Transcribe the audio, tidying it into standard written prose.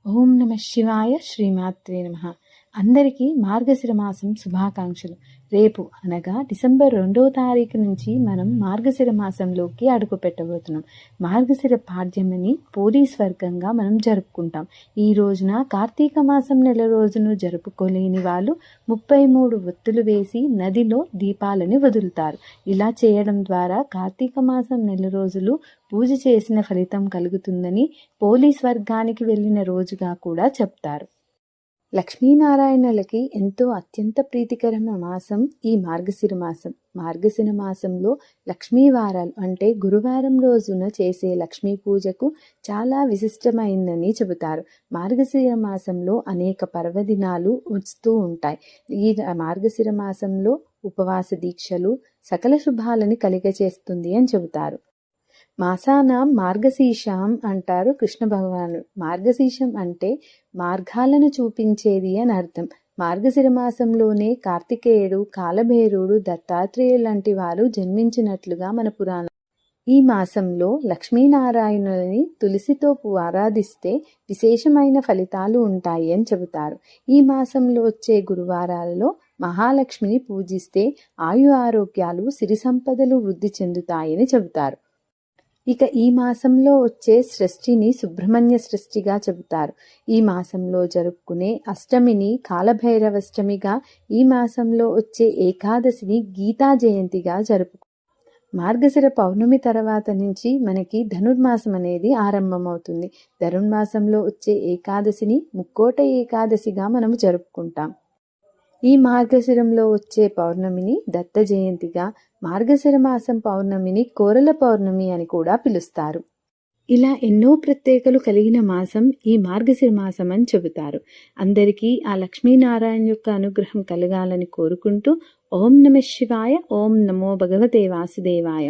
ఓం నమ శివాయ శ్రీమాత్రే నమః. అందరికీ మార్గశిర మాసం శుభాకాంక్షలు. రేపు అనగా డిసెంబర్ 2వ తారీఖు నుంచి మనం మార్గశిర మాసంలోకి అడుగు పెట్టబోతున్నాం. మార్గశిర పాడ్యమని పోలీస్ వర్గంగా మనం జరుపుకుంటాం. ఈ రోజున కార్తీక మాసం నెల రోజును జరుపుకోలేని వాళ్ళు 33 ఒత్తులు వేసి నదిలో దీపాలని వదులుతారు. ఇలా చేయడం ద్వారా కార్తీక మాసం నెల రోజులు పూజ చేసిన ఫలితం కలుగుతుందని పోలీస్ వర్గానికి వెళ్ళిన రోజుగా కూడా చెప్తారు. లక్ష్మీనారాయణులకి ఎంతో అత్యంత ప్రీతికరమైన మాసం ఈ మార్గశిర మాసం. మార్గశిర మాసంలో లక్ష్మీ వారాలు అంటే గురువారం రోజున చేసే లక్ష్మీ పూజకు చాలా విశిష్టమైందని చెబుతారు. మార్గశిర మాసంలో అనేక పర్వదినాలు వస్తూ ఉంటాయి. ఈ మార్గశిర మాసంలో ఉపవాస దీక్షలు సకల శుభాలని కలిగచేస్తుంది అని చెబుతారు. మాసానాం మార్గశీర్షం అంటారు కృష్ణ భగవానుడు. మార్గశీర్షం అంటే మార్గాలను చూపించేది అని అర్థం. మార్గశిర మాసంలోనే కార్తికేయుడు, కాలభైరవుడు, దత్తాత్రేయుడు లాంటి వారు జన్మించినట్లుగా మన పురాణం. ఈ మాసంలో లక్ష్మీనారాయణులని తులసితో ఆరాధిస్తే విశేషమైన ఫలితాలు ఉంటాయి అని చెబుతారు. ఈ మాసంలో వచ్చే గురువారాలలో మహాలక్ష్మిని పూజిస్తే ఆయు ఆరోగ్యాలు, సిరి సంపదలు వృద్ధి చెందుతాయని చెబుతారు. ఇక ఈ మాసంలో వచ్చే షష్ఠిని సుబ్రహ్మణ్య షష్ఠిగా చెబుతారు. ఈ మాసంలో జరుపుకునే అష్టమిని కాలభైరవష్టమిగా, ఈ మాసంలో వచ్చే ఏకాదశిని గీతా జయంతిగా జరుపుకుంటారు. మార్గశిర పౌర్ణమి తర్వాత నుంచి మనకి ధనుర్మాసం అనేది ఆరంభమవుతుంది. ధనుర్మాసంలో వచ్చే ఏకాదశిని ముక్కోట ఏకాదశిగా మనము జరుపుకుంటాం. ఈ మార్గశిరంలో వచ్చే పౌర్ణమిని దత్త జయంతిగా, మార్గశిర మాసం పౌర్ణమిని కోరల పౌర్ణమి అని కూడా పిలుస్తారు. ఇలా ఎన్నో ప్రత్యేకలు కలిగిన మాసం ఈ మార్గశిర మాసం అని చెబుతారు. అందరికీ ఆ లక్ష్మీనారాయణ యొక్క అనుగ్రహం కలగాలని కోరుకుంటూ ఓం నమ శివాయ, ఓం నమో భగవతే వాసుదేవాయ.